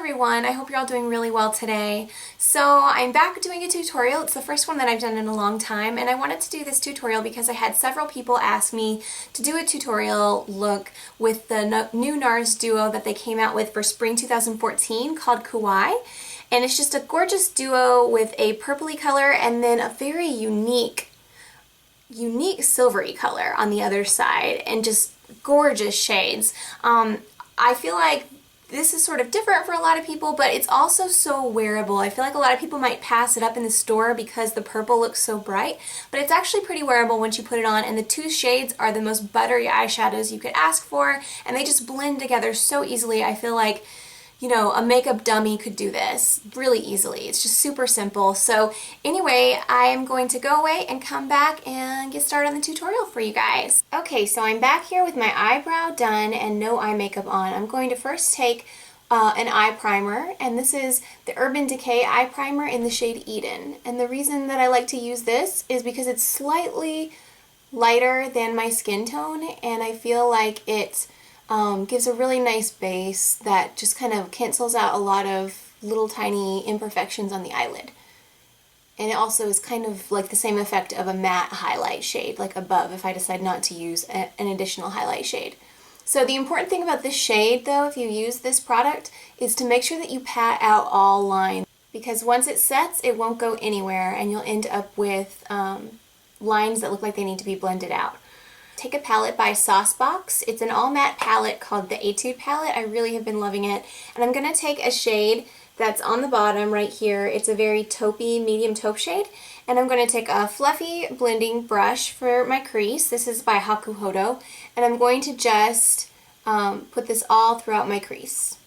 everyone, I hope you're all doing really well today. So I'm back doing a tutorial. It's the first one that I've done in a long time, and I wanted to do this tutorial because I had several people ask me to do a tutorial look with the new NARS duo that they came out with for spring 2014 called Kauai. And it's just a gorgeous duo with a purpley color and then a very unique silvery color on the other side, and just gorgeous shades. I feel like this is sort of different for a lot of people, but it's also so wearable. I feel like a lot of people might pass it up in the store because the purple looks so bright, but it's actually pretty wearable once you put it on, and the two shades are the most buttery eyeshadows you could ask for, and they just blend together so easily. I feel like, you know, a makeup dummy could do this really easily. It's just super simple. So anyway, I am going to go away and come back and get started on the tutorial for you guys. Okay, so I'm back here with my eyebrow done and no eye makeup on. I'm going to first take an eye primer, and this is the Urban Decay eye primer in the shade Eden. And the reason that I like to use this is because it's slightly lighter than my skin tone, and I feel like it gives a really nice base that just kind of cancels out a lot of little tiny imperfections on the eyelid. And it also is kind of like the same effect of a matte highlight shade, like above, if I decide not to use an additional highlight shade. So the important thing about this shade, though, if you use this product, is to make sure that you pat out all lines, because once it sets, it won't go anywhere, and you'll end up with lines that look like they need to be blended out. Take a palette by Saucebox. It's an all matte palette called the Etude palette. I really have been loving it. And I'm going to take a shade that's on the bottom right here. It's a very taupey, medium taupe shade. And I'm going to take a fluffy blending brush for my crease. This is by Hakuhodo. And I'm going to just put this all throughout my crease.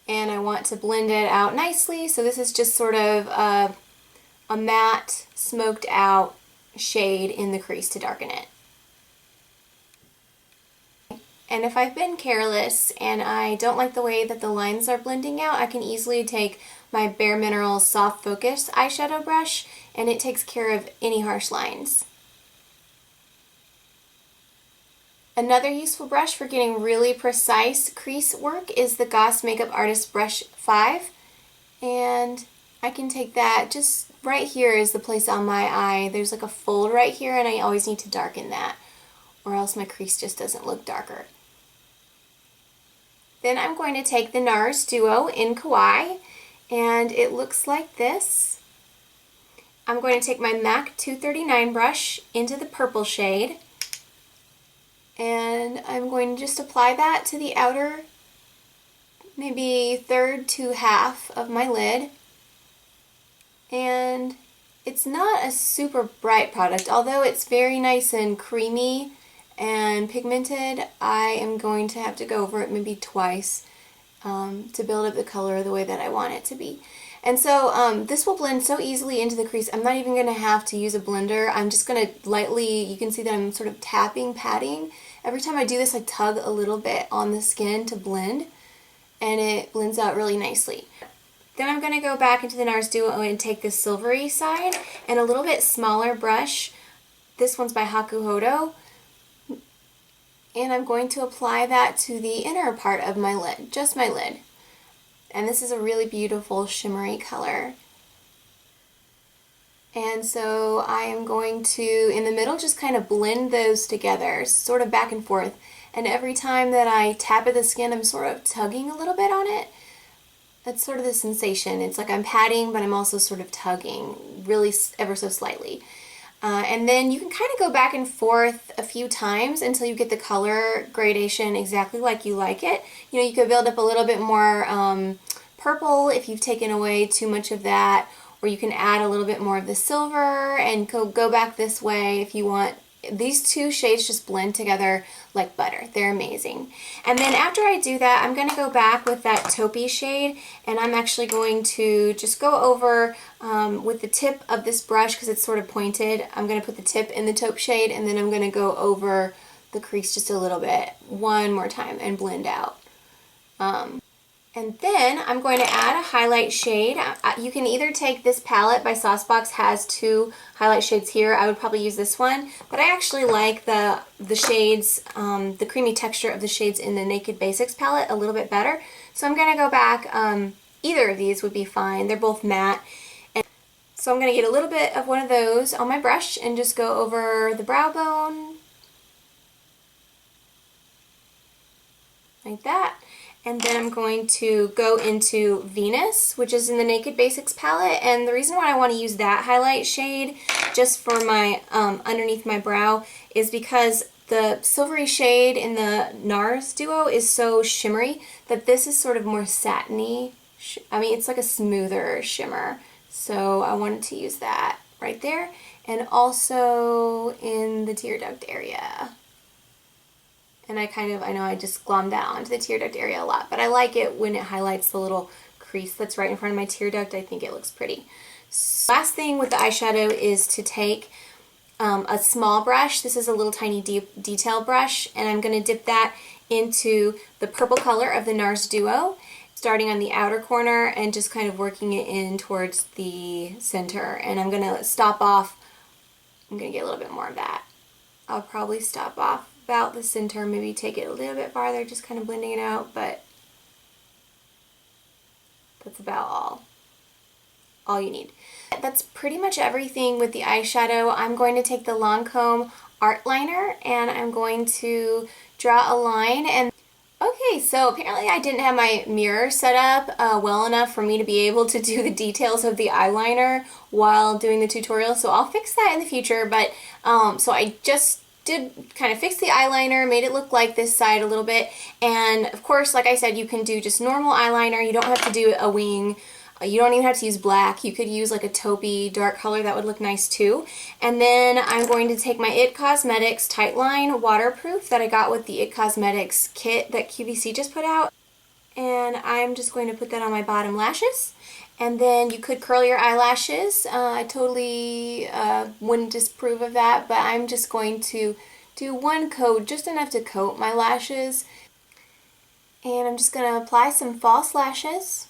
And I want to blend it out nicely. So this is just sort of a matte, smoked out shade in the crease to darken it. And if I've been careless and I don't like the way that the lines are blending out, I can easily take my Bare Minerals Soft Focus eyeshadow brush, and it takes care of any harsh lines. Another useful brush for getting really precise crease work is the Goss Makeup Artist Brush 5, and I can take that just right here is the place on my eye. There's like a fold right here, and I always need to darken that, or else my crease just doesn't look darker. Then I'm going to take the NARS Duo in Kauai, and it looks like this. I'm going to take my MAC 239 brush into the purple shade, and I'm going to just apply that to the outer, maybe third to half of my lid. And it's not a super bright product, although it's very nice and creamy and pigmented. I am going to have to go over it maybe twice to build up the color the way that I want it to be. And so this will blend so easily into the crease. I'm not even going to have to use a blender. I'm just going to lightly, you can see that I'm sort of patting. Every time I do this, I tug a little bit on the skin to blend, and it blends out really nicely. Then I'm going to go back into the NARS Duo and take the silvery side and a little bit smaller brush. This one's by Hakuhodo. And I'm going to apply that to the inner part of my lid, just my lid. And this is a really beautiful shimmery color. And so I am going to, in the middle, just kind of blend those together, sort of back and forth. And every time that I tap at the skin, I'm sort of tugging a little bit on it. That's sort of the sensation. It's like I'm patting, but I'm also sort of tugging, really ever so slightly. And then you can kind of go back and forth a few times until you get the color gradation exactly like you like it. You know, you could build up a little bit more purple if you've taken away too much of that, or you can add a little bit more of the silver and go back this way if you want. These two shades just blend together like butter. They're amazing. And then after I do that, I'm going to go back with that taupey shade, and I'm actually going to just go over with the tip of this brush, because it's sort of pointed. I'm going to put the tip in the taupe shade, and then I'm going to go over the crease just a little bit one more time and blend out. And then I'm going to add a highlight shade. You can either take this palette by Saucebox, has 2 highlight shades here. I would probably use this one, but I actually like the shades, the creamy texture of the shades in the Naked Basics palette a little bit better. So I'm going to go back, either of these would be fine. They're both matte. And so I'm going to get a little bit of one of those on my brush and just go over the brow bone. Like that. And then I'm going to go into Venus, which is in the Naked Basics palette. And the reason why I want to use that highlight shade just for my underneath my brow is because the silvery shade in the Nars duo is so shimmery that this is sort of more satiny. I mean, it's like a smoother shimmer. So I wanted to use that right there. And also in the tear duct area. And I know I just glommed that onto the tear duct area a lot, but I like it when it highlights the little crease that's right in front of my tear duct. I think it looks pretty. So last thing with the eyeshadow is to take a small brush. This is a little tiny detail brush, and I'm going to dip that into the purple color of the Nars Duo, starting on the outer corner and just kind of working it in towards the center. And I'm going to stop off. I'm going to get a little bit more of that. I'll probably stop off about the center, maybe take it a little bit farther, just kind of blending it out, but that's about all you need. That's pretty much everything with the eyeshadow. I'm going to take the Lancome Artliner and I'm going to draw a line. And okay, so apparently I didn't have my mirror set up well enough for me to be able to do the details of the eyeliner while doing the tutorial, so I'll fix that in the future. But so I just did kind of fix the eyeliner, made it look like this side a little bit, and of course, like I said, you can do just normal eyeliner. You don't have to do a wing. You don't even have to use black. You could use like a taupey dark color. That would look nice too. And then I'm going to take my It Cosmetics Tightline Waterproof that I got with the It Cosmetics kit that QVC just put out, and I'm just going to put that on my bottom lashes. And then you could curl your eyelashes. I totally wouldn't disapprove of that, but I'm just going to do one coat, just enough to coat my lashes. And I'm just going to apply some false lashes.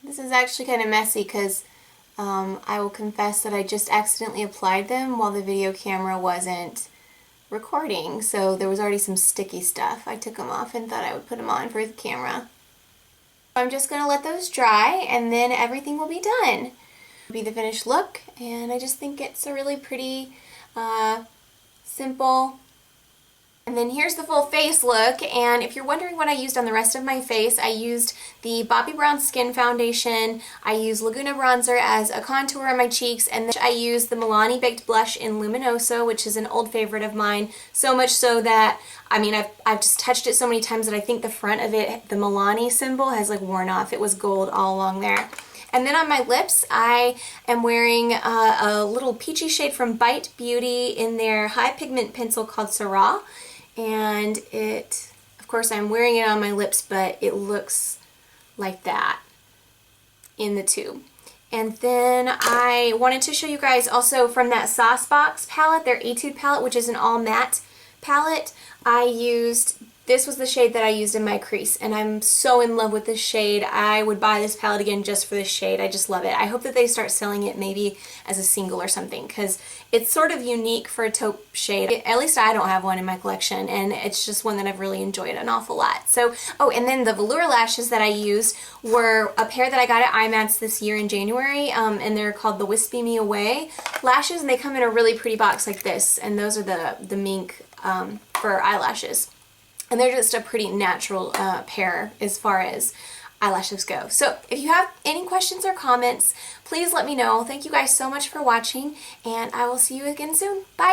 This is actually kind of messy because I will confess that I just accidentally applied them while the video camera wasn't recording, so there was already some sticky stuff. I took them off and thought I would put them on for the camera. I'm just going to let those dry and then everything will be done. It'll be the finished look, and I just think it's a really pretty, simple. And then here's the full face look, and if you're wondering what I used on the rest of my face, I used the Bobbi Brown Skin Foundation, I used Laguna Bronzer as a contour on my cheeks, and then I used the Milani Baked Blush in Luminoso, which is an old favorite of mine, so much so that, I mean, I've just touched it so many times that I think the front of it, the Milani symbol, has like worn off. It was gold all along there. And then on my lips, I am wearing a little peachy shade from Bite Beauty in their high pigment pencil called Syrah. And it, of course, I'm wearing it on my lips, but it looks like that in the tube. And then I wanted to show you guys also from that Saucebox palette, their Etude palette, which is an all matte palette. This was the shade that I used in my crease, and I'm so in love with this shade. I would buy this palette again just for this shade. I just love it. I hope that they start selling it maybe as a single or something, because it's sort of unique for a taupe shade. At least I don't have one in my collection, and it's just one that I've really enjoyed an awful lot. So, oh, and then the Velour lashes that I used were a pair that I got at IMATS this year in January, and they're called the Whispie Me Away lashes, and they come in a really pretty box like this, and those are the mink for eyelashes. And they're just a pretty natural pair as far as eyelashes go. So if you have any questions or comments, please let me know. Thank you guys so much for watching, and I will see you again soon. Bye!